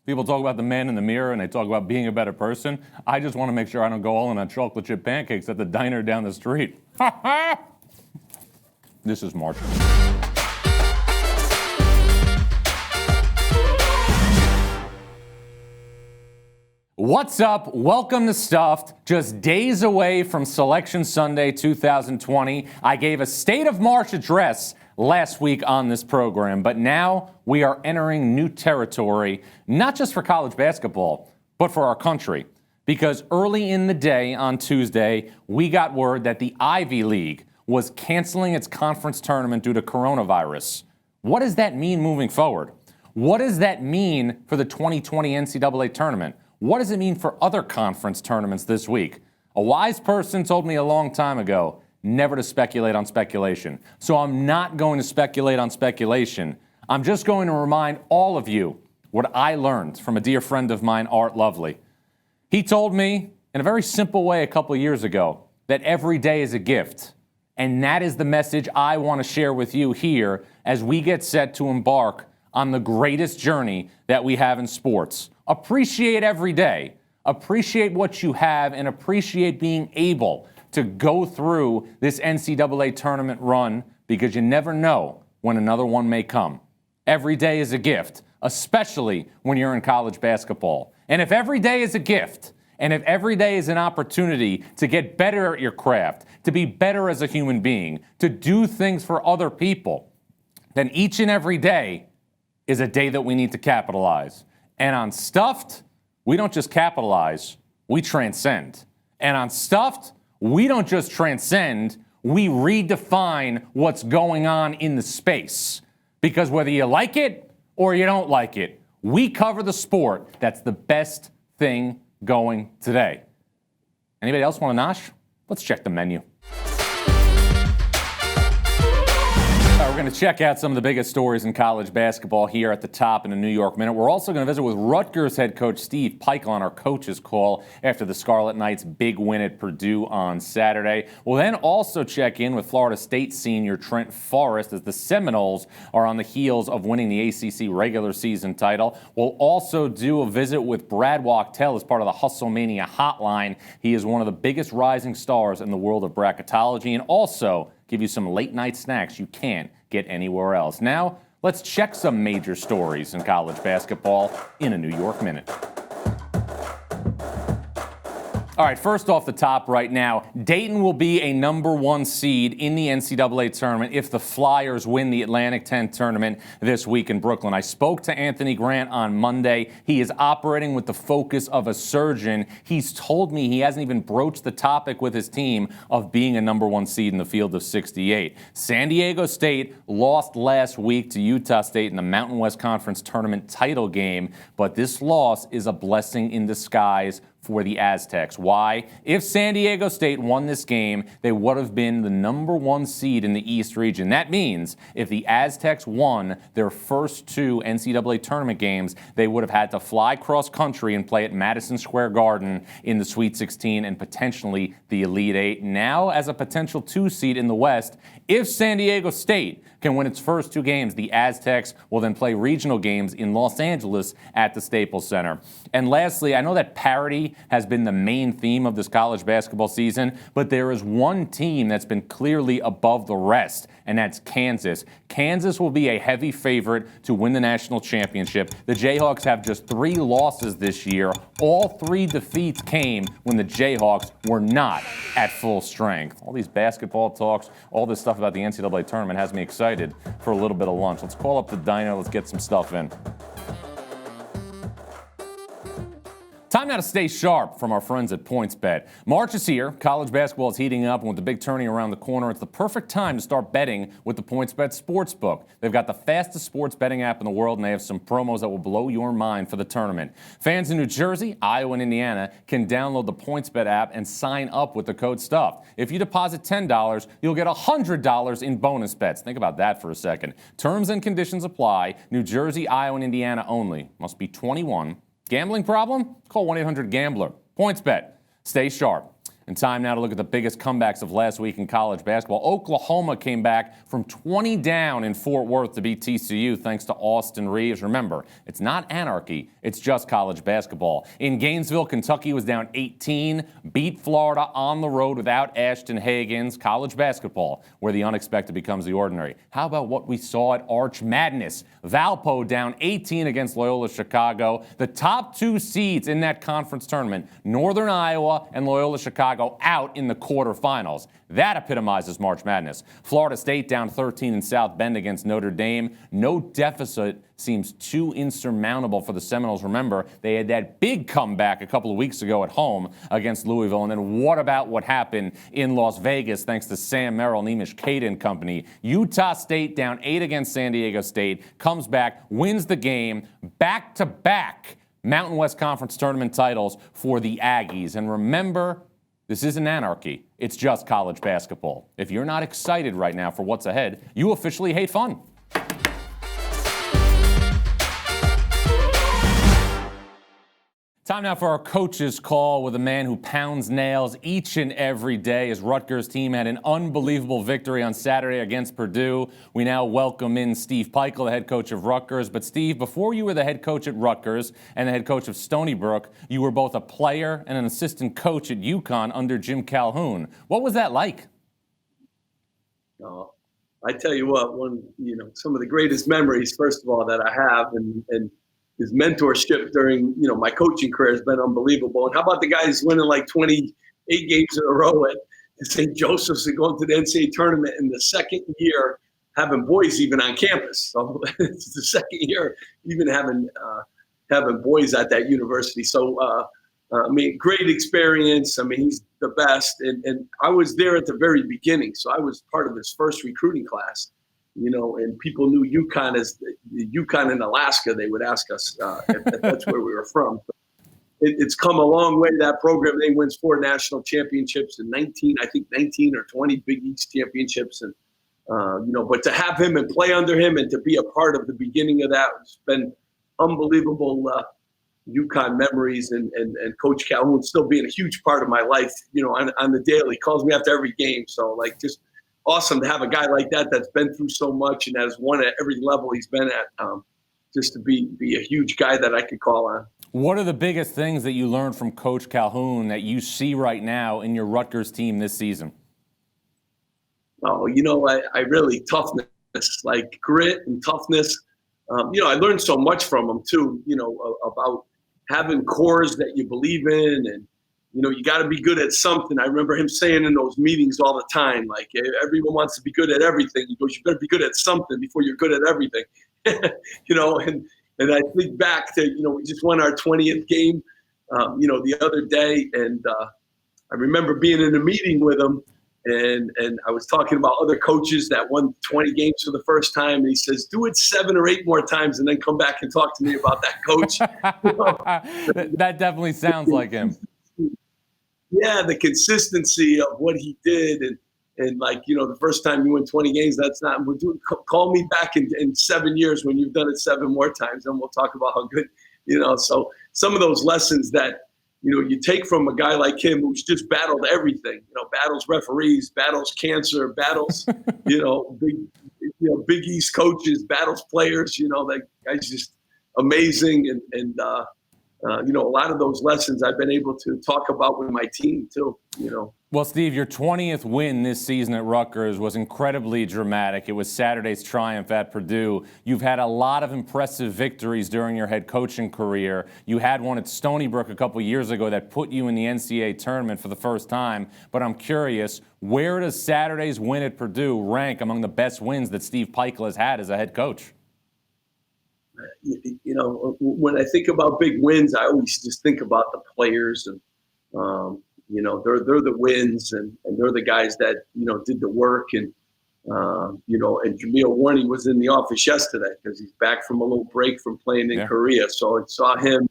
People talk about the man in the mirror and they talk about being a better person. I just want to make sure I don't go all in on chocolate chip pancakes at the diner down the street. This is March. What's up? Welcome to Stuffed. Just days away from Selection Sunday 2020. I gave a State of March address last week on this program, but now we are entering new territory, not just for college basketball, but for our country. Because early in the day on Tuesday, we got word that the Ivy League was canceling its conference tournament due to coronavirus. What does that mean moving forward? What does that mean for the 2020 NCAA tournament? What does it mean for other conference tournaments this week? A wise person told me a long time ago, never to speculate on speculation. So I'm not going to speculate on speculation. I'm just going to remind all of you what I learned from a dear friend of mine, Art Lovely. He told me in a very simple way a couple of years ago that every day is a gift. And that is the message I want to share with you here as we get set to embark on the greatest journey that we have in sports. Appreciate every day. Appreciate what you have and appreciate being able to go through this NCAA tournament run because you never know when another one may come. Every day is a gift, especially when you're in college basketball. And if every day is a gift, and if every day is an opportunity to get better at your craft, to be better as a human being, to do things for other people, then each and every day is a day that we need to capitalize. And on Stuffed, we don't just capitalize, we transcend. And on Stuffed, we don't just transcend, we redefine what's going on in the space. Because whether you like it or you don't like it, we cover the sport that's the best thing going today. Anybody else want a nosh? Let's check the menu. We're going to check out some of the biggest stories in college basketball here at the top in the New York Minute. We're also going to visit with Rutgers head coach Steve Pikiell on our coach's call after the Scarlet Knights' big win at Purdue on Saturday. We'll then also check in with Florida State senior Trent Forrest as the Seminoles are on the heels of winning the ACC regular season title. We'll also do a visit with Brad Wachtel as part of the Hustlemania Hotline. He is one of the biggest rising stars in the world of bracketology and also give you some late night snacks you can't get anywhere else. Now, let's check some major stories in college basketball in a New York Minute. All right, first off the top right now, Dayton will be a number one seed in the NCAA tournament if the Flyers win the Atlantic 10 tournament this week in Brooklyn. I spoke to Anthony Grant on Monday. He is operating with the focus of a surgeon. He's told me he hasn't even broached the topic with his team of being a number one seed in the field of 68. San Diego State lost last week to Utah State in the Mountain West Conference tournament title game, but this loss is a blessing in disguise for the Aztecs. Why? If San Diego State won this game, they would have been the number one seed in the East region. That means if the Aztecs won their first two NCAA tournament games, they would have had to fly cross country and play at Madison Square Garden in the Sweet 16 and potentially the Elite Eight. Now, as a potential 2 seed in the West, if San Diego State can win its first 2 games, the Aztecs will then play regional games in Los Angeles at the Staples Center. And lastly, I know that parity has been the main theme of this college basketball season, but there is one team that's been clearly above the rest, and that's Kansas. Kansas will be a heavy favorite to win the national championship. The Jayhawks have just 3 losses this year. All 3 defeats came when the Jayhawks were not at full strength. All these basketball talks, all this stuff about the NCAA tournament has me excited for a little bit of lunch. Let's call up the diner. Let's get some stuff in. Time now to stay sharp from our friends at PointsBet. March is here. College basketball is heating up, and with the big tourney around the corner, it's the perfect time to start betting with the PointsBet Sportsbook. They've got the fastest sports betting app in the world, and they have some promos that will blow your mind for the tournament. Fans in New Jersey, Iowa, and Indiana can download the PointsBet app and sign up with the code STUFF. If you deposit $10, you'll get $100 in bonus bets. Think about that for a second. Terms and conditions apply. New Jersey, Iowa, and Indiana only. Must be 21. Gambling problem? Call 1-800-GAMBLER. PointsBet. Stay sharp. And time now to look at the biggest comebacks of last week in college basketball. Oklahoma came back from 20 down in Fort Worth to beat TCU thanks to Austin Reeves. Remember, it's not anarchy, it's just college basketball. In Gainesville, Kentucky was down 18, beat Florida on the road without Ashton Hagans. College basketball, where the unexpected becomes the ordinary. How about what we saw at Arch Madness? Valpo down 18 against Loyola Chicago. The top two seeds in that conference tournament, Northern Iowa and Loyola Chicago, out in the quarterfinals. That epitomizes March Madness. Florida State down 13 in South Bend against Notre Dame. No deficit seems too insurmountable for the Seminoles. Remember, they had that big comeback a couple of weeks ago at home against Louisville. And then what about what happened in Las Vegas thanks to Sam Merrill, Nemish Caden and company? Utah State down 8 against San Diego State, comes back, wins the game, back-to-back Mountain West Conference tournament titles for the Aggies. And remember, this isn't anarchy. It's just college basketball. If you're not excited right now for what's ahead, you officially hate fun. Time now for our coach's call with a man who pounds nails each and every day. His Rutgers team had an unbelievable victory on Saturday against Purdue. We now welcome in Steve Pikiell, the head coach of Rutgers. But Steve, before you were the head coach at Rutgers and the head coach of Stony Brook, you were both a player and an assistant coach at UConn under Jim Calhoun. What was that like? I tell you what, some of the greatest memories, first of all, that I have, and his mentorship during, my coaching career has been unbelievable. And how about the guys winning like 28 games in a row at St. Joseph's and going to the NCAA tournament in the second year, having boys even on campus. So it's the second year even having boys at that university. So, great experience. He's the best. And I was there at the very beginning. So I was part of his first recruiting class. And people knew UConn as the UConn in Alaska. They would ask us if that's where we were from. It's come a long way. That program, they wins 4 national championships and 19 or 20 Big East championships. And, but to have him and play under him and to be a part of the beginning of that, it's been unbelievable UConn memories and Coach Calhoun still being a huge part of my life, on the daily. He calls me after every game. So just awesome to have a guy like that that's been through so much and has won at every level he's been at, just to be a huge guy that I could call on. What are the biggest things that you learned from Coach Calhoun that you see right now in your Rutgers team this season? Oh, I really toughness, like grit and toughness. I learned so much from him too, about having cores that you believe in, and you got to be good at something. I remember him saying in those meetings all the time, like, everyone wants to be good at everything. He goes, you better be good at something before you're good at everything. And I think back to, we just won our 20th game, the other day. And I remember being in a meeting with him, and I was talking about other coaches that won 20 games for the first time. And he says, do it 7 or 8 more times and then come back and talk to me about that, coach. That definitely sounds like him. Yeah, the consistency of what he did, and the first time you win 20 games, that's not. Call me back in 7 years when you've done it 7 more times, and we'll talk about how good. So some of those lessons that you take from a guy like him who's just battled everything. Battles referees, battles cancer, battles Big East coaches, battles players. That guy's just amazing, and a lot of those lessons I've been able to talk about with my team too, Well, Steve, your 20th win this season at Rutgers was incredibly dramatic. It was Saturday's triumph at Purdue. You've had a lot of impressive victories during your head coaching career. You had one at Stony Brook a couple years ago that put you in the NCAA tournament for the first time. But I'm curious, where does Saturday's win at Purdue rank among the best wins that Steve Pikiell has had as a head coach? When I think about big wins, I always just think about the players, and they're the wins, and they're the guys that did the work, and and Jameel Warney was in the office yesterday because he's back from a little break from playing in Korea. So I saw him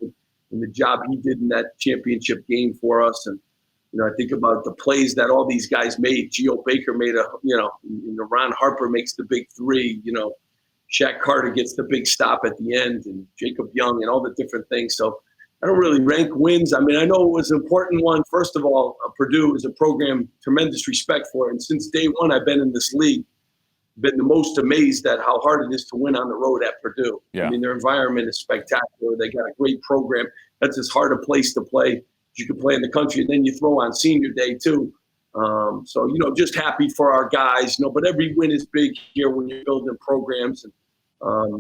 and the job he did in that championship game for us, and I think about the plays that all these guys made. Geo Baker made Ron Harper makes the big 3. Shaq Carter gets the big stop at the end, and Jacob Young, and all the different things. So, I don't really rank wins. I mean, I know it was an important one. First of all, Purdue is a program, tremendous respect for it. And since day one, I've been in this league, been the most amazed at how hard it is to win on the road at Purdue. Yeah. I mean, their environment is spectacular. They got a great program. That's as hard a place to play as you can play in the country. And then you throw on senior day too. So, just happy for our guys, but every win is big here when you're building programs. And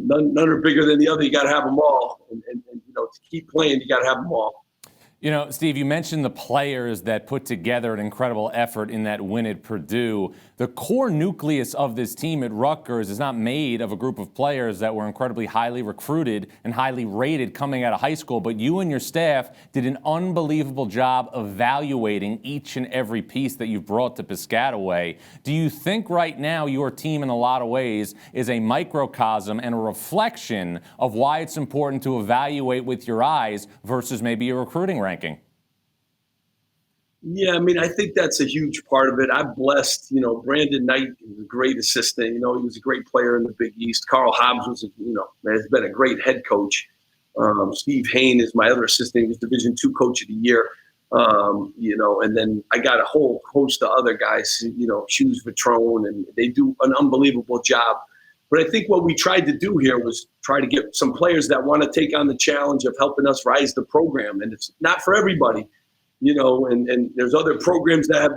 none are bigger than the other. You got to have them all. And to keep playing, you got to have them all. Steve, you mentioned the players that put together an incredible effort in that win at Purdue. The core nucleus of this team at Rutgers is not made of a group of players that were incredibly highly recruited and highly rated coming out of high school, but you and your staff did an unbelievable job evaluating each and every piece that you've brought to Piscataway. Do you think right now your team in a lot of ways is a microcosm and a reflection of why it's important to evaluate with your eyes versus maybe a recruiting ranking? Yeah, I mean, I think that's a huge part of it. I'm blessed, Brandon Knight was a great assistant. He was a great player in the Big East. Carl Hobbs was, has been a great head coach. Steve Hain is my other assistant. He was Division II Coach of the Year. And then I got a whole host of other guys, Shoes Vitrone, and they do an unbelievable job. But I think what we tried to do here was try to get some players that want to take on the challenge of helping us rise the program. And it's not for everybody. And there's other programs that have,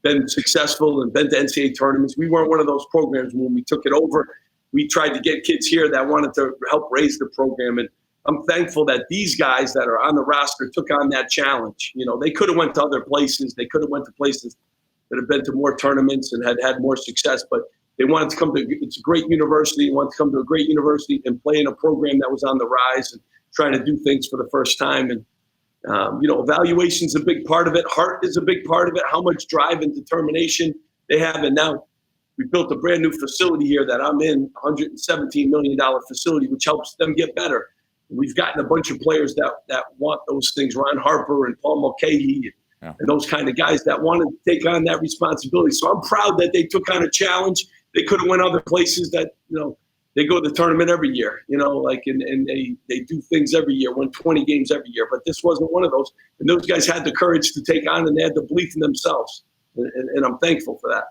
been successful and been to NCAA tournaments. We weren't one of those programs when we took it over. We tried to get kids here that wanted to help raise the program. And I'm thankful that these guys that are on the roster took on that challenge. They could have went to other places. They could have went to places that have been to more tournaments and had more success. But they wanted to come to, it's a great university. They wanted to come to a great university and play in a program that was on the rise and trying to do things for the first time. And evaluation's a big part of it. Heart is a big part of it. How much drive and determination they have. And now we built a brand new facility here that I'm in, $117 million facility, which helps them get better. And we've gotten a bunch of players that want those things. Ron Harper and Paul Mulcahy and those kind of guys that want to take on that responsibility. So I'm proud that they took on a challenge. They could have went other places that, they go to the tournament every year, and they do things every year, win 20 games every year. But this wasn't one of those. And those guys had the courage to take on, and they had the belief in themselves. And I'm thankful for that.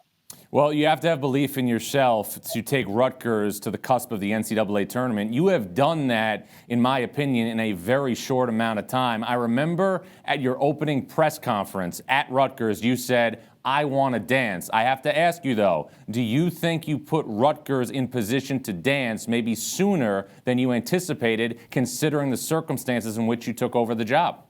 Well, you have to have belief in yourself to take Rutgers to the cusp of the NCAA tournament. You have done that, in my opinion, in a very short amount of time. I remember at your opening press conference at Rutgers, you said, I want to dance. I have to ask you, though, do you think you put Rutgers in position to dance maybe sooner than you anticipated, considering the circumstances in which you took over the job?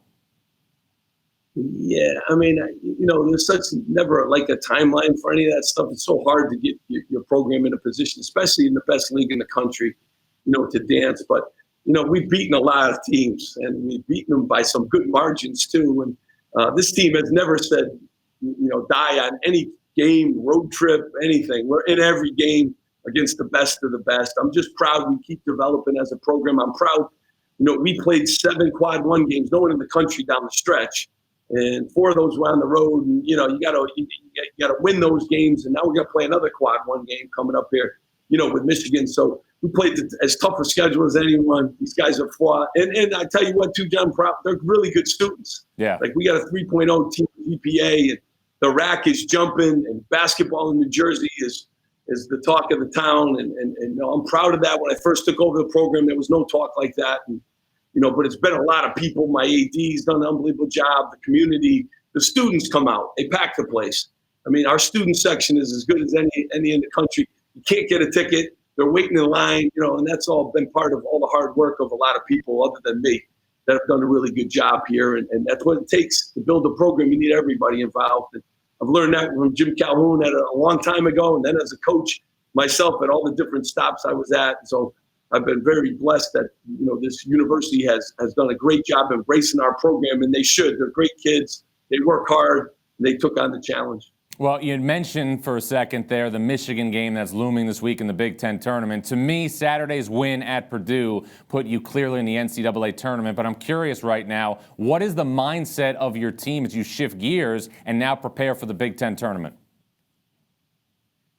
Yeah, I mean, there's never like a timeline for any of that stuff. It's so hard to get your program in a position, especially in the best league in the country, to dance. But, we've beaten a lot of teams, and we've beaten them by some good margins, too. And this team has never said, die on any game, road trip, anything. We're in every game against the best of the best. I'm just proud we keep developing as a program. I'm proud, we played 7 quad 1 games, no one in the country down the stretch. And 4 of those were on the road. And, you gotta win those games. And now we're going to play another quad 1 game coming up here, with Michigan. So we played as tough a schedule as anyone. These guys have fought. And I tell you what, too, John, they're really good students. Yeah. Like we got a 3.0 team GPA, and the rack is jumping, and basketball in New Jersey is the talk of the town. And I'm proud of that. When I first took over the program, there was no talk like that. And, but it's been a lot of people. My AD's done an unbelievable job. The community, the students come out. They pack the place. I mean, our student section is as good as any in the country. You can't get a ticket. They're waiting in line, and that's all been part of all the hard work of a lot of people other than me that have done a really good job here. And that's what it takes to build a program. You need everybody involved. And I've learned that from Jim Calhoun a long time ago, and then as a coach myself at all the different stops I was at. So I've been very blessed that, this university has done a great job embracing our program, and they should. They're great kids. They work hard, and they took on the challenge. Well, you had mentioned for a second there the Michigan game that's looming this week in the Big Ten tournament. To me, Saturday's win at Purdue put you clearly in the NCAA tournament, but I'm curious right now, what is the mindset of your team as you shift gears and now prepare for the Big Ten tournament?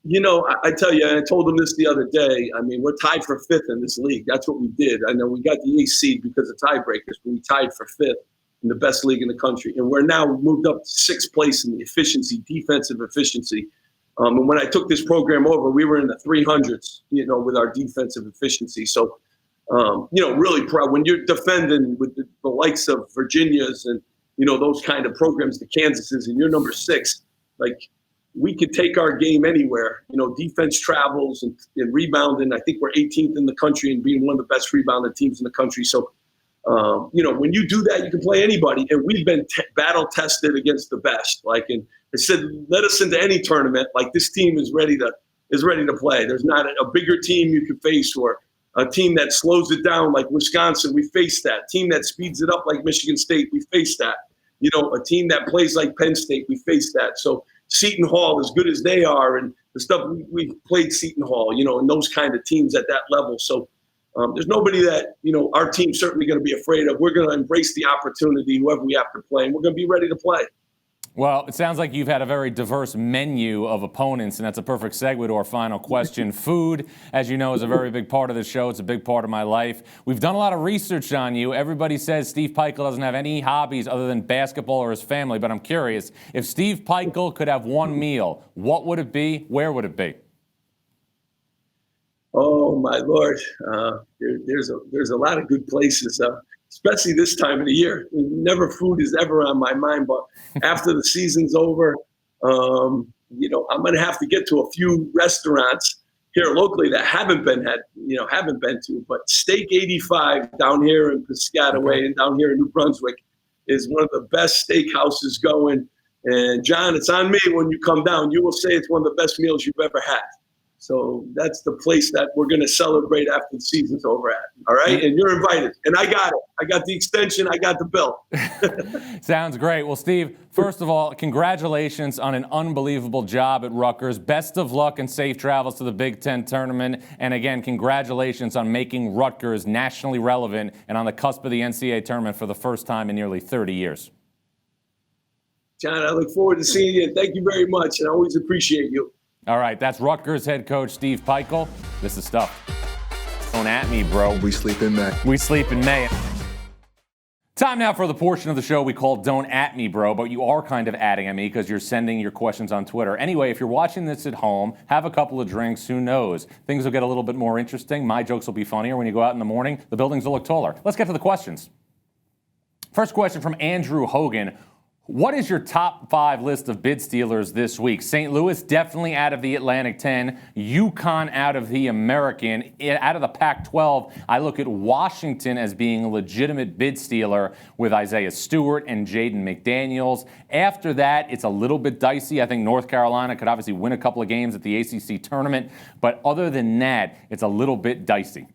I tell you, I told them this the other day. I mean, we're tied for fifth in this league. That's what we did. I know we got the ace seed because of tiebreakers, but we tied for fifth in the best league in the country. And we're now moved up to sixth place in the efficiency, defensive efficiency. And when I took this program over, we were in the 300s, with our defensive efficiency. So, really proud when you're defending with the likes of Virginia's and, those kind of programs, the Kansas's, and you're number 6, like, we could take our game anywhere. Defense travels and rebounding. I think we're 18th in the country and being one of the best rebounded teams in the country. So, when you do that, you can play anybody. And we've been battle tested against the best. Like, and I said, let us into any tournament. Like, this team is ready to play. There's not a bigger team you can face, or a team that slows it down like Wisconsin. We face that. Team that speeds it up like Michigan State. We face that. A team that plays like Penn State. We face that. So Seton Hall, as good as they are, and the stuff we played Seton Hall, and those kind of teams at that level. So there's nobody that, our team's certainly going to be afraid of. We're going to embrace the opportunity, whoever we have to play, and we're going to be ready to play. Well, it sounds like you've had a very diverse menu of opponents, and that's a perfect segue to our final question. Food, as you know, is a very big part of the show. It's a big part of my life. We've done a lot of research on you. Everybody says Steve Pikiell doesn't have any hobbies other than basketball or his family, but I'm curious, if Steve Pikiell could have one meal, what would it be? Where would it be? Oh, my Lord. There's a lot of good places, especially this time of the year. Food is ever on my mind, but after the season's over, I'm going to have to get to a few restaurants here locally that haven't been to. But Steak 85 down here in Piscataway and down here in New Brunswick is one of the best steakhouses going. And John, it's on me when you come down. You will say it's one of the best meals you've ever had. So that's the place that we're going to celebrate after the season's over at. All right? And you're invited. And I got it. I got the extension. I got the bill. Sounds great. Well, Steve, first of all, congratulations on an unbelievable job at Rutgers. Best of luck and safe travels to the Big Ten tournament. And again, congratulations on making Rutgers nationally relevant and on the cusp of the NCAA tournament for the first time in nearly 30 years. John, I look forward to seeing you. Thank you very much. And I always appreciate you. All right, that's Rutgers head coach Steve Pikiell. This is Stuff. Don't at me, bro. We sleep in May. We sleep in May. Time now for the portion of the show we call Don't At Me, Bro, but you are kind of adding at me because you're sending your questions on Twitter. Anyway, if you're watching this at home, have a couple of drinks, who knows? Things will get a little bit more interesting. My jokes will be funnier when you go out in the morning. The buildings will look taller. Let's get to the questions. First question from Andrew Hogan. What is your top 5 list of bid stealers this week? St. Louis definitely out of the Atlantic 10. UConn out of the American. Out of the Pac-12, I look at Washington as being a legitimate bid stealer with Isaiah Stewart and Jaden McDaniels. After that, it's a little bit dicey. I think North Carolina could obviously win a couple of games at the ACC tournament. But other than that, it's a little bit dicey.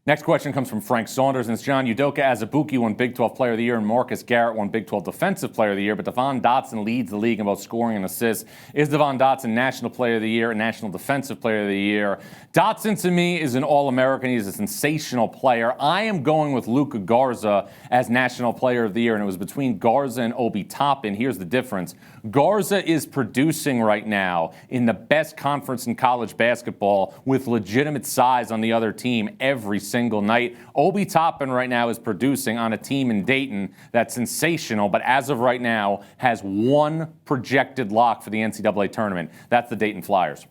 Next question comes from Frank Saunders, and it's John Udoka Azubuike won Big 12 Player of the Year, and Marcus Garrett won Big 12 Defensive Player of the Year, but Devon Dotson leads the league in both scoring and assists. Is Devon Dotson National Player of the Year and National Defensive Player of the Year? Dotson, to me, is an All-American. He's a sensational player. I am going with Luka Garza as National Player of the Year, and it was between Garza and Obi Toppin. Here's the difference. Garza is producing right now in the best conference in college basketball with legitimate size on the other team every single night. Obi Toppin right now is producing on a team in Dayton that's sensational, but as of right now has one projected lock for the NCAA tournament. That's the Dayton Flyers.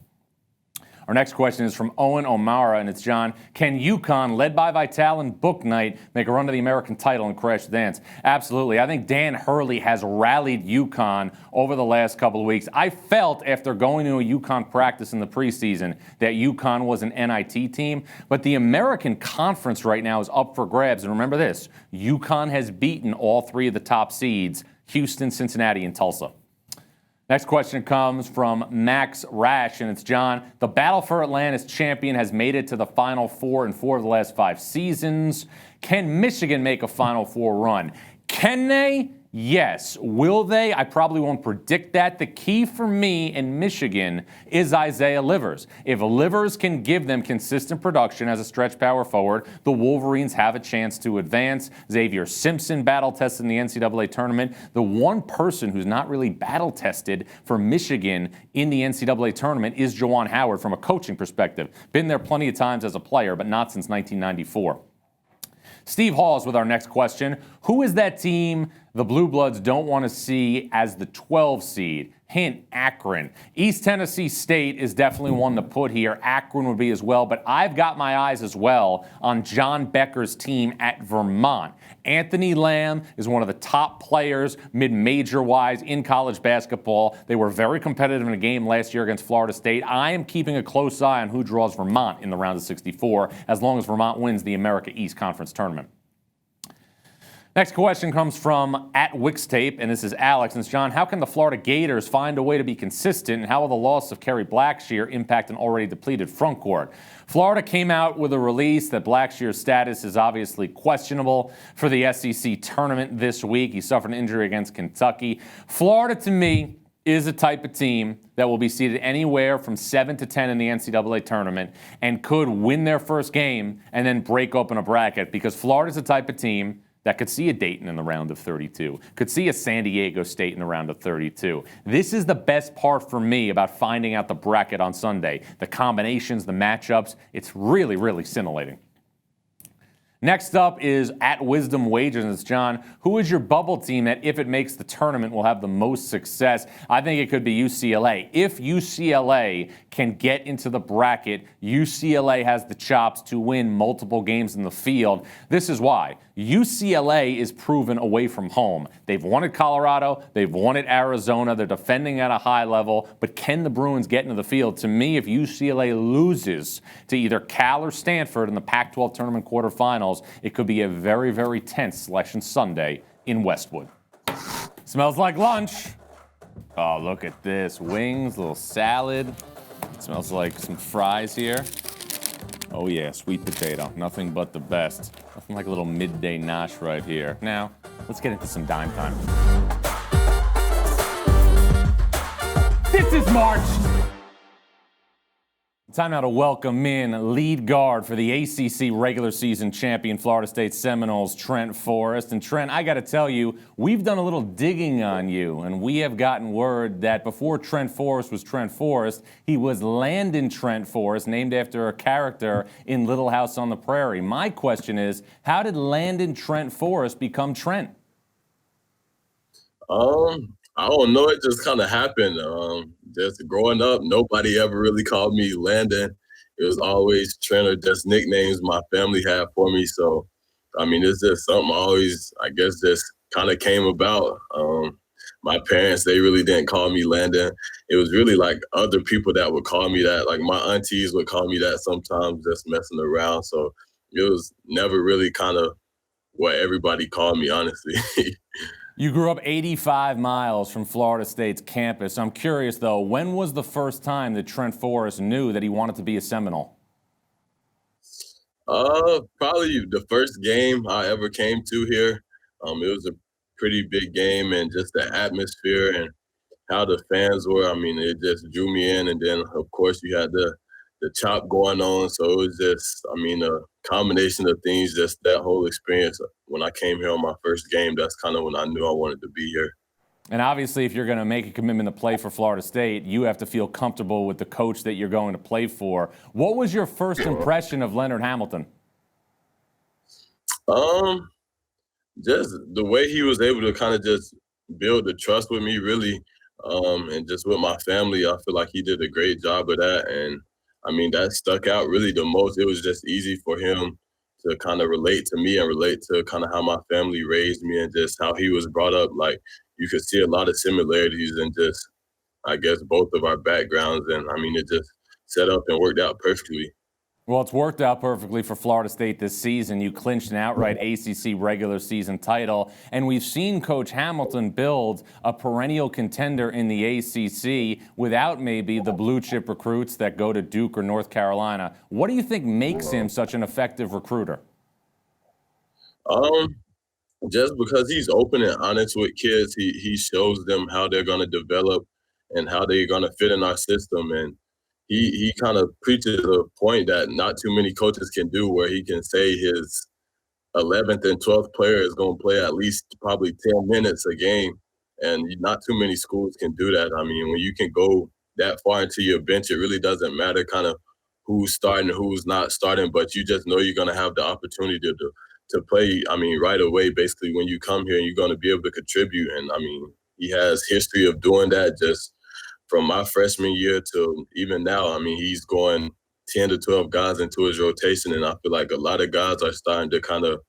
Our next question is from Owen O'Mara, and it's John. Can UConn, led by Vitale and Book Knight, make a run to the American title and crash the dance? Absolutely. I think Dan Hurley has rallied UConn over the last couple of weeks. I felt after going to a UConn practice in the preseason that UConn was an NIT team, but the American Conference right now is up for grabs. And remember this, UConn has beaten all 3 of the top seeds, Houston, Cincinnati, and Tulsa. Next question comes from Max Rash, and it's John. The battle for Atlanta's champion has made it to the Final Four in 4 of the last 5 seasons. Can Michigan make a Final Four run? Can they? Yes. Will they? I probably won't predict that. The key for me in Michigan is Isaiah Livers. If Livers can give them consistent production as a stretch power forward, the Wolverines have a chance to advance. Xavier Simpson battle tested in the NCAA tournament. The one person who's not really battle tested for Michigan in the NCAA tournament is Juwan Howard from a coaching perspective. Been there plenty of times as a player, but not since 1994. Steve Hall is with our next question. Who is that team the Blue Bloods don't want to see as the 12 seed? Hint, Akron. East Tennessee State is definitely one to put here. Akron would be as well, but I've got my eyes as well on John Becker's team at Vermont. Anthony Lamb is one of the top players mid-major-wise in college basketball. They were very competitive in a game last year against Florida State. I am keeping a close eye on who draws Vermont in the round of 64, as long as Vermont wins the America East Conference tournament. Next question comes from @Wixtape, and this is Alex. And it's John, how can the Florida Gators find a way to be consistent, and how will the loss of Kerry Blackshear impact an already depleted front court? Florida came out with a release that Blackshear's status is obviously questionable for the SEC tournament this week. He suffered an injury against Kentucky. Florida, to me, is a type of team that will be seeded anywhere from 7 to 10 in the NCAA tournament and could win their first game and then break open a bracket, because Florida's a type of team that could see a Dayton in the round of 32, could see a San Diego State in the round of 32. This is the best part for me about finding out the bracket on Sunday. The combinations, the matchups, it's really, really scintillating. Next up is @Wisdom Wagers. It's John, who is your bubble team that, if it makes the tournament, will have the most success? I think it could be UCLA. If UCLA can get into the bracket, UCLA has the chops to win multiple games in the field. This is why. UCLA is proven away from home. They've won at Colorado. They've won at Arizona. They're defending at a high level. But can the Bruins get into the field? To me, if UCLA loses to either Cal or Stanford in the Pac-12 tournament quarterfinals, it could be a very, very tense Selection Sunday in Westwood. Smells like lunch. Oh, look at this. Wings, little salad. Smells like some fries here. Oh yeah, sweet potato. Nothing but the best. Nothing like a little midday nosh right here. Now, let's get into some dime time. This is March. Time now to welcome in lead guard for the ACC regular season champion Florida State Seminoles, Trent Forrest. And Trent, I got to tell you, we've done a little digging on you, and we have gotten word that before Trent Forrest was Trent Forrest, he was Landon Trent Forrest, named after a character in Little House on the Prairie. My question is, how did Landon Trent Forrest become Trent? I don't know. It just kind of happened. Just growing up, nobody ever really called me Landon. It was always Trent, or just nicknames my family had for me. So, I mean, it's just something always, I guess, just kind of came about. My parents, they really didn't call me Landon. It was really like other people that would call me that. Like my aunties would call me that sometimes, just messing around. So it was never really kind of what everybody called me, honestly. You grew up 85 miles from Florida State's campus. I'm curious, though, when was the first time that Trent Forrest knew that he wanted to be a Seminole? Probably the first game I ever came to here. It was a pretty big game, and just the atmosphere and how the fans were. I mean, it just drew me in. And then, of course, you had the chop going on. So it was just, I mean, a combination of things, just that whole experience. When I came here on my first game, that's kind of when I knew I wanted to be here. And obviously, if you're going to make a commitment to play for Florida State, you have to feel comfortable with the coach that you're going to play for. What was your first impression of Leonard Hamilton? Just the way he was able to kind of just build the trust with me, really, and just with my family. I feel like he did a great job of that. And I mean, that stuck out really the most. It was just easy for him to kind of relate to me and relate to kind of how my family raised me and just how he was brought up. Like, you could see a lot of similarities in just, I guess, both of our backgrounds. And I mean, it just set up and worked out perfectly. Well, it's worked out perfectly for Florida State this season. You clinched an outright ACC regular season title, and we've seen Coach Hamilton build a perennial contender in the ACC without maybe the blue chip recruits that go to Duke or North Carolina. What do you think makes him such an effective recruiter? just because he's open and honest with kids, he shows them how they're going to develop and how they're going to fit in our system. And he kind of preaches a point that not too many coaches can do, where he can say his 11th and 12th player is going to play at least probably 10 minutes a game. And not too many schools can do that. I mean, when you can go that far into your bench, it really doesn't matter kind of who's starting and who's not starting, but you just know you're going to have the opportunity to play, I mean, right away, basically, when you come here, and you're going to be able to contribute. And, I mean, he has history of doing that just from my freshman year to even now. I mean, he's going 10 to 12 guys into his rotation, and I feel like a lot of guys are starting to kind of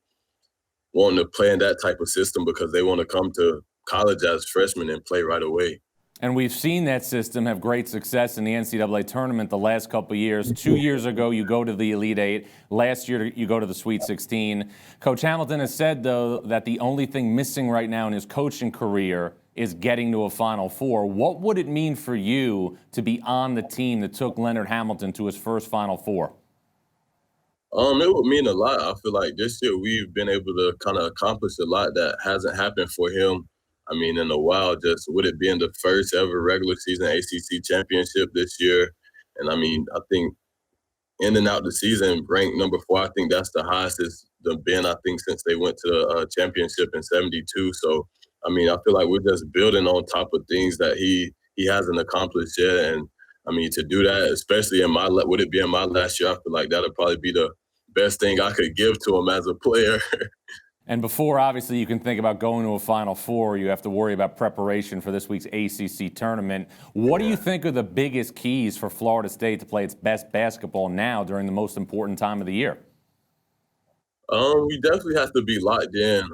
want to play in that type of system because they want to come to college as freshmen and play right away. And we've seen that system have great success in the NCAA tournament the last couple of years. 2 years ago, you go to the Elite Eight. Last year, you go to the Sweet 16. Coach Hamilton has said, though, that the only thing missing right now in his coaching career is getting to a Final Four. What would it mean for you to be on the team that took Leonard Hamilton to his first Final Four? It would mean a lot. I feel like this year we've been able to kind of accomplish a lot that hasn't happened for him. I mean, in a while, just with it being the first ever regular season ACC championship this year. And I mean, I think in and out the season, ranked number 4, I think that's the highest it's been, I think, since they went to the championship in 72. So, I mean, I feel like we're just building on top of things that he hasn't accomplished yet. And I mean, to do that, especially would it be in my last year, I feel like that'll probably be the best thing I could give to him as a player. And before, obviously, you can think about going to a Final Four, you have to worry about preparation for this week's ACC tournament. What do you think are the biggest keys for Florida State to play its best basketball now during the most important time of the year? We definitely have to be locked in.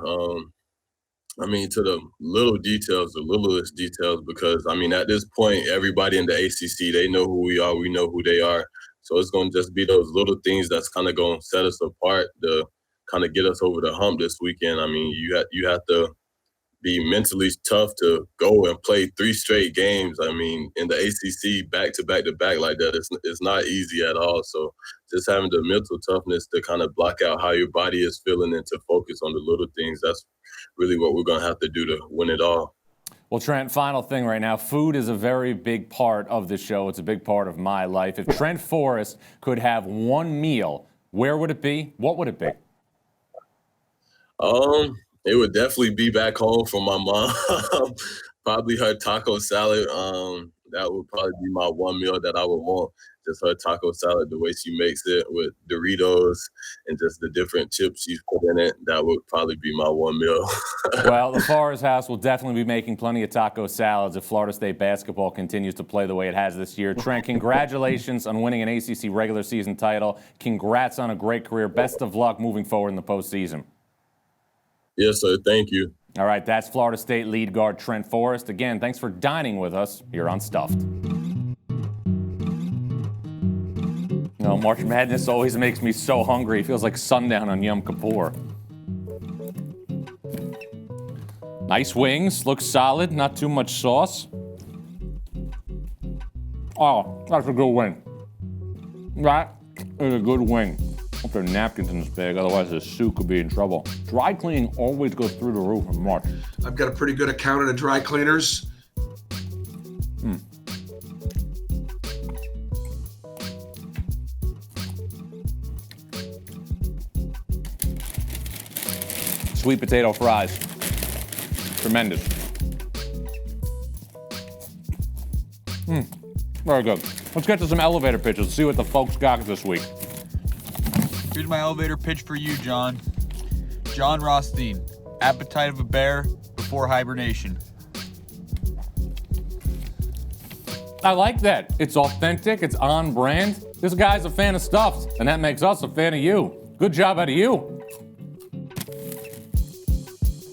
I mean, to the little details, the littlest details, because, I mean, at this point, everybody in the ACC, they know who we are, we know who they are. So it's going to just be those little things that's kind of going to set us apart to kind of get us over the hump this weekend. I mean, you have to be mentally tough to go and play 3 straight games. I mean, in the ACC, back to back to back like that, it's not easy at all. So just having the mental toughness to kind of block out how your body is feeling and to focus on the little things, that's really what we're going to have to do to win it all. Well, Trent, final thing right now. Food is a very big part of the show. It's a big part of my life. If Trent Forrest could have one meal, where would it be? What would it be? It would definitely be back home from my mom. Probably her taco salad. That would probably be my one meal that I would want. Just her taco salad, the way she makes it with Doritos and just the different chips she's put in it. That would probably be my one meal. Well, the Forrest house will definitely be making plenty of taco salads if Florida State basketball continues to play the way it has this year. Trent, congratulations on winning an ACC regular season title. Congrats on a great career. Best of luck moving forward in the postseason. Yes, sir. Thank you. All right, that's Florida State lead guard Trent Forrest. Again, thanks for dining with us here on Stuffed. You know, March Madness always makes me so hungry. It feels like sundown on Yom Kippur. Nice wings, looks solid, not too much sauce. Oh, that's a good wing. That is a good wing. Hope there are napkins in this bag, otherwise the soup could be in trouble. Dry cleaning always goes through the roof in March. I've got a pretty good account of dry cleaners. Sweet potato fries. Tremendous. Very good. Let's get to some elevator pitches and see what the folks got this week. Here's my elevator pitch for you, John. Jon Rothstein, appetite of a bear before hibernation. I like that. It's authentic. It's on brand. This guy's a fan of Stuffed, and that makes us a fan of you. Good job out of you.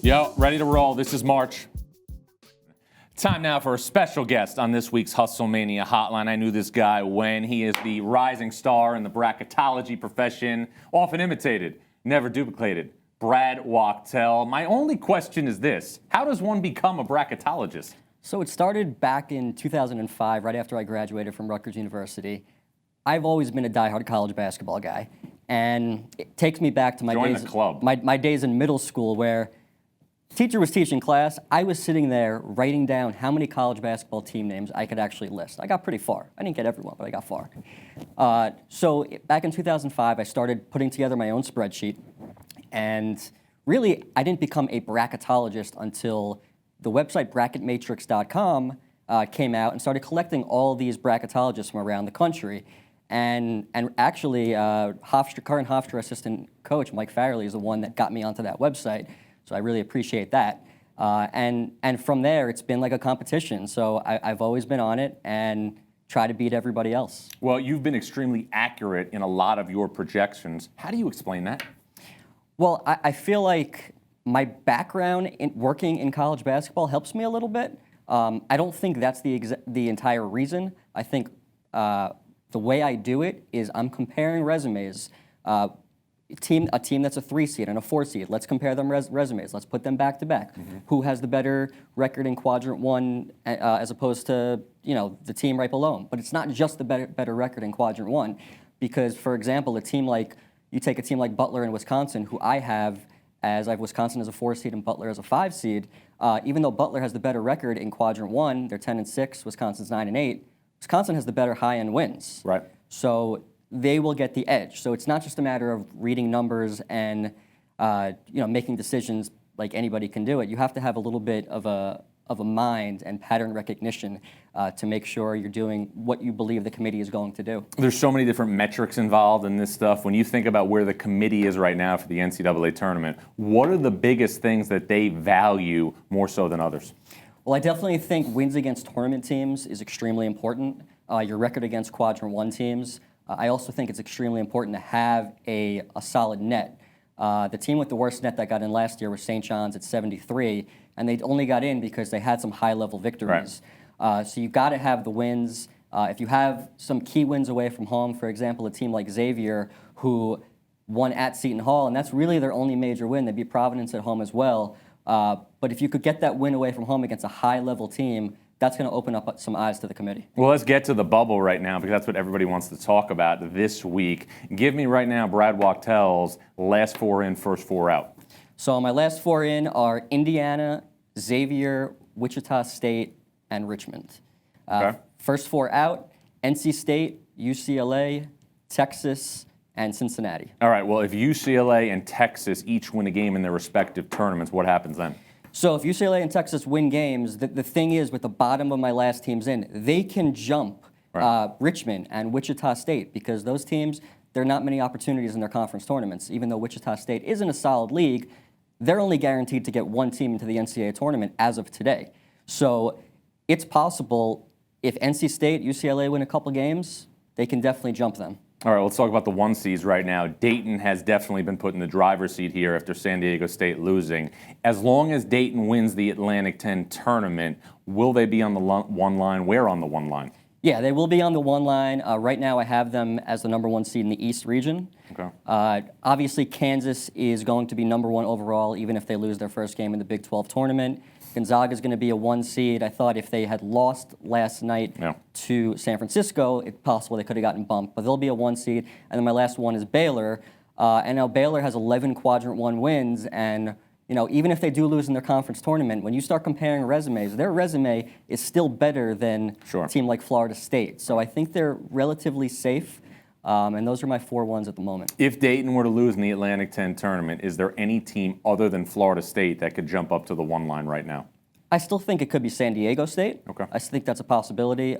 Yo, ready to roll. This is March. Time now for a special guest on this week's Hustlemania Hotline. I knew this guy when he is the rising star in the bracketology profession, often imitated, never duplicated. Brad Wachtel. My only question is this: how does one become a bracketologist? So it started back in 2005, right after I graduated from Rutgers University. I've always been a diehard college basketball guy, and it takes me back to my Join days. the club. My days in middle school, where teacher was teaching class. I was sitting there writing down how many college basketball team names I could actually list. I got pretty far. I didn't get everyone, but I got far. So back in 2005, I started putting together my own spreadsheet. And really, I didn't become a bracketologist until the website bracketmatrix.com came out and started collecting all these bracketologists from around the country. And actually, current Hofstra assistant coach, Mike Farrelly, is the one that got me onto that website. So I really appreciate that. And from there, it's been like a competition. So I've always been on it and try to beat everybody else. Well, you've been extremely accurate in a lot of your projections. How do you explain that? Well, I feel like my background in working in college basketball helps me a little bit. I don't think that's the entire reason. I think the way I do it is I'm comparing resumes. A team that's a 3 seed and a 4 seed, let's compare them resumes. Let's put them back to back. Who has the better record in quadrant 1 as opposed to the team right below them? But it's not just the better record in quadrant 1, because for example, you take a team like Butler in Wisconsin, who I have Wisconsin as a 4 seed and Butler as a 5 seed. Even though Butler has the better record in quadrant 1, they're 10-6. Wisconsin's 9-8. Wisconsin has the better high-end wins. Right. So they will get the edge. So it's not just a matter of reading numbers and making decisions like anybody can do it. You have to have a little bit of a mind and pattern recognition to make sure you're doing what you believe the committee is going to do. There's so many different metrics involved in this stuff. When you think about where the committee is right now for the NCAA tournament, what are the biggest things that they value more so than others? Well, I definitely think wins against tournament teams is extremely important. Your record against quadrant 1 teams. I also think it's extremely important to have a solid net. The team with the worst net that got in last year was St. John's at 73, and they only got in because they had some high-level victories. Right. So you've got to have the wins. If you have some key wins away from home, for example, a team like Xavier, who won at Seton Hall, and that's really their only major win. They beat Providence at home as well. But if you could get that win away from home against a high-level team, that's going to open up some eyes to the committee. Well, let's get to the bubble right now, because that's what everybody wants to talk about this week. Give me right now Brad Wachtel's last 4 in, first 4 out. So my last 4 in are Indiana, Xavier, Wichita State, and Richmond. Okay. First 4 out, NC State, UCLA, Texas, and Cincinnati. All right, well, if UCLA and Texas each win a game in their respective tournaments, what happens then? So if UCLA and Texas win games, the thing is, with the bottom of my last teams in, they can jump Richmond and Wichita State, because those teams, there are not many opportunities in their conference tournaments. Even though Wichita State isn't a solid league, they're only guaranteed to get 1 team into the NCAA tournament as of today. So it's possible if NC State, UCLA win a couple games, they can definitely jump them. All right, let's talk about the 1 seeds right now. Dayton has definitely been put in the driver's seat here after San Diego State losing. As long as Dayton wins the Atlantic 10 tournament, will they be on the 1 line? Where on the 1 line? Yeah, they will be on the 1 line. Right now I have them as the number 1 seed in the East region. Okay. Obviously, Kansas is going to be number 1 overall, even if they lose their first game in the Big 12 tournament. Gonzaga is going to be a 1 seed. I thought if they had lost last night to San Francisco, it's possible they could have gotten bumped, but they'll be a 1 seed. And then my last one is Baylor. And now Baylor has 11 quadrant 1 wins, and even if they do lose in their conference tournament, when you start comparing resumes, their resume is still better than a team like Florida State. So I think they're relatively safe. And those are my 4 ones at the moment. If Dayton were to lose in the Atlantic 10 tournament, is there any team other than Florida State that could jump up to the 1 line right now? I still think it could be San Diego State. Okay. I think that's a possibility.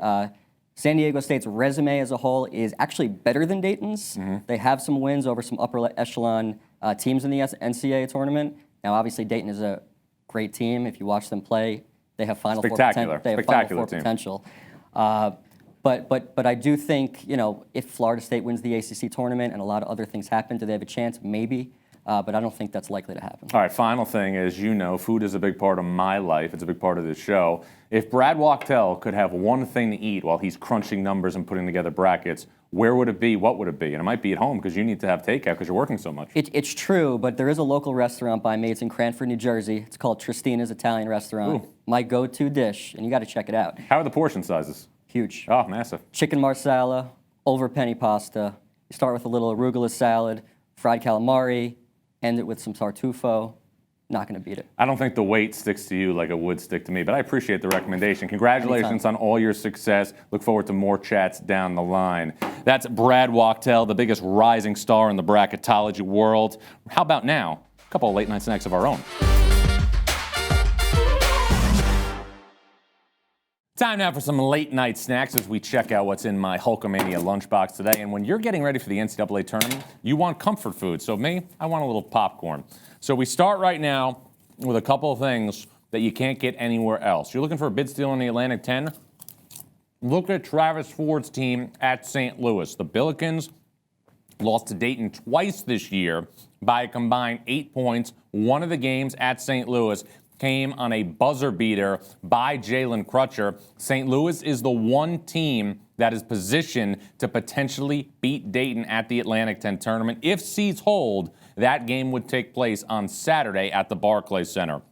San Diego State's resume as a whole is actually better than Dayton's. Mm-hmm. They have some wins over some upper echelon teams in the NCAA tournament. Now, obviously, Dayton is a great team. If you watch them play, they have Final Four potential. But I do think, if Florida State wins the ACC tournament and a lot of other things happen, do they have a chance? Maybe. But I don't think that's likely to happen. All right, final thing is, food is a big part of my life. It's a big part of this show. If Brad Wachtel could have one thing to eat while he's crunching numbers and putting together brackets, where would it be? What would it be? And it might be at home because you need to have takeout because you're working so much. It's true, but there is a local restaurant by me. It's in Cranford, New Jersey. It's called Tristina's Italian Restaurant. Ooh. My go-to dish, and you got to check it out. How are the portion sizes? Huge. Oh, massive. Chicken marsala, over penny pasta. You start with a little arugula salad, fried calamari, end it with some tartufo. not going to beat it. I don't think the weight sticks to you like it would stick to me, but I appreciate the recommendation. Congratulations on all your success. Look forward to more chats down the line. That's Brad Wachtel, the biggest rising star in the bracketology world. How about now? A couple of late night snacks of our own. Time now for some late night snacks as we check out what's in my Hulkamania lunchbox today. And when you're getting ready for the NCAA tournament, you want comfort food. So me, I want a little popcorn. So we start right now with a couple of things that you can't get anywhere else. You're looking for a bid steal in the Atlantic 10? Look at Travis Ford's team at St. Louis. The Billikens lost to Dayton twice this year by a combined 8 points. One of the games at St. Louis came on a buzzer beater by Jalen Crutcher. St. Louis is the one team that is positioned to potentially beat Dayton at the Atlantic 10 tournament. If seeds hold, that game would take place on Saturday at the Barclays Center.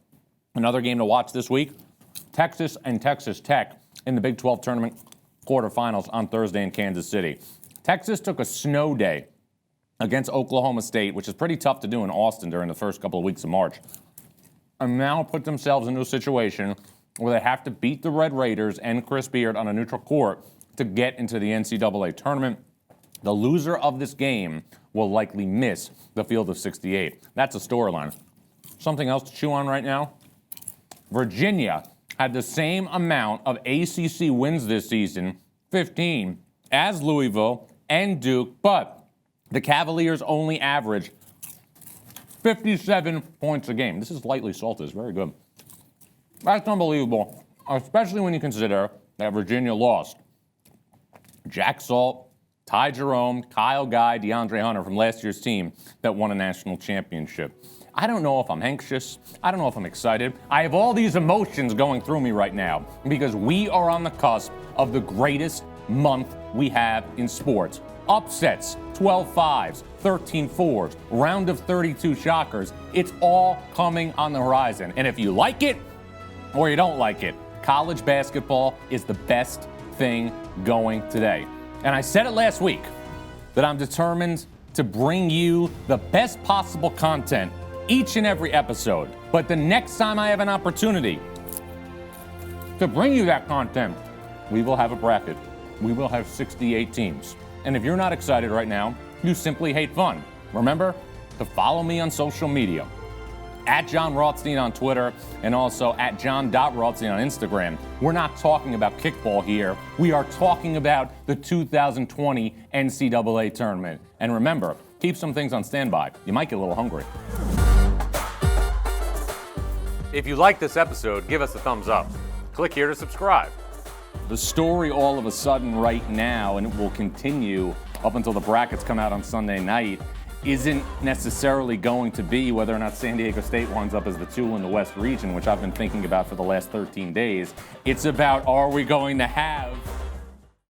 Another game to watch this week, Texas and Texas Tech in the Big 12 tournament quarterfinals on Thursday in Kansas City. Texas took a snow day against Oklahoma State, which is pretty tough to do in Austin during the first couple of weeks of March, and now put themselves into a situation where they have to beat the Red Raiders and Chris Beard on a neutral court to get into the NCAA tournament. The loser of this game will likely miss the field of 68. That's a storyline. Something else to chew on right now? Virginia had the same amount of ACC wins this season, 15, as Louisville and Duke, but the Cavaliers only average 57 points a game. This is lightly salted. It's very good. That's unbelievable, especially when you consider that Virginia lost Jack Salt, Ty Jerome, Kyle Guy, DeAndre Hunter from last year's team that won a national championship. I don't know if I'm anxious. I don't know if I'm excited. I have all these emotions going through me right now because we are on the cusp of the greatest month we have in sports. Upsets, 12-5s, 13-4s, round of 32 shockers. It's all coming on the horizon. And if you like it or you don't like it, college basketball is the best thing going today. And I said it last week that I'm determined to bring you the best possible content each and every episode. But the next time I have an opportunity to bring you that content, we will have a bracket. We will have 68 teams. And if you're not excited right now, you simply hate fun. Remember to follow me on social media, at Jon Rothstein on Twitter, and also at Jon.Rothstein on Instagram. We're not talking about kickball here. We are talking about the 2020 NCAA tournament. And remember, keep some things on standby. You might get a little hungry. If you like this episode, give us a thumbs up. Click here to subscribe. The story all of a sudden right now, and it will continue up until the brackets come out on Sunday night, isn't necessarily going to be whether or not San Diego State winds up as the 2 in the West region, which I've been thinking about for the last 13 days. It's about, are we going to have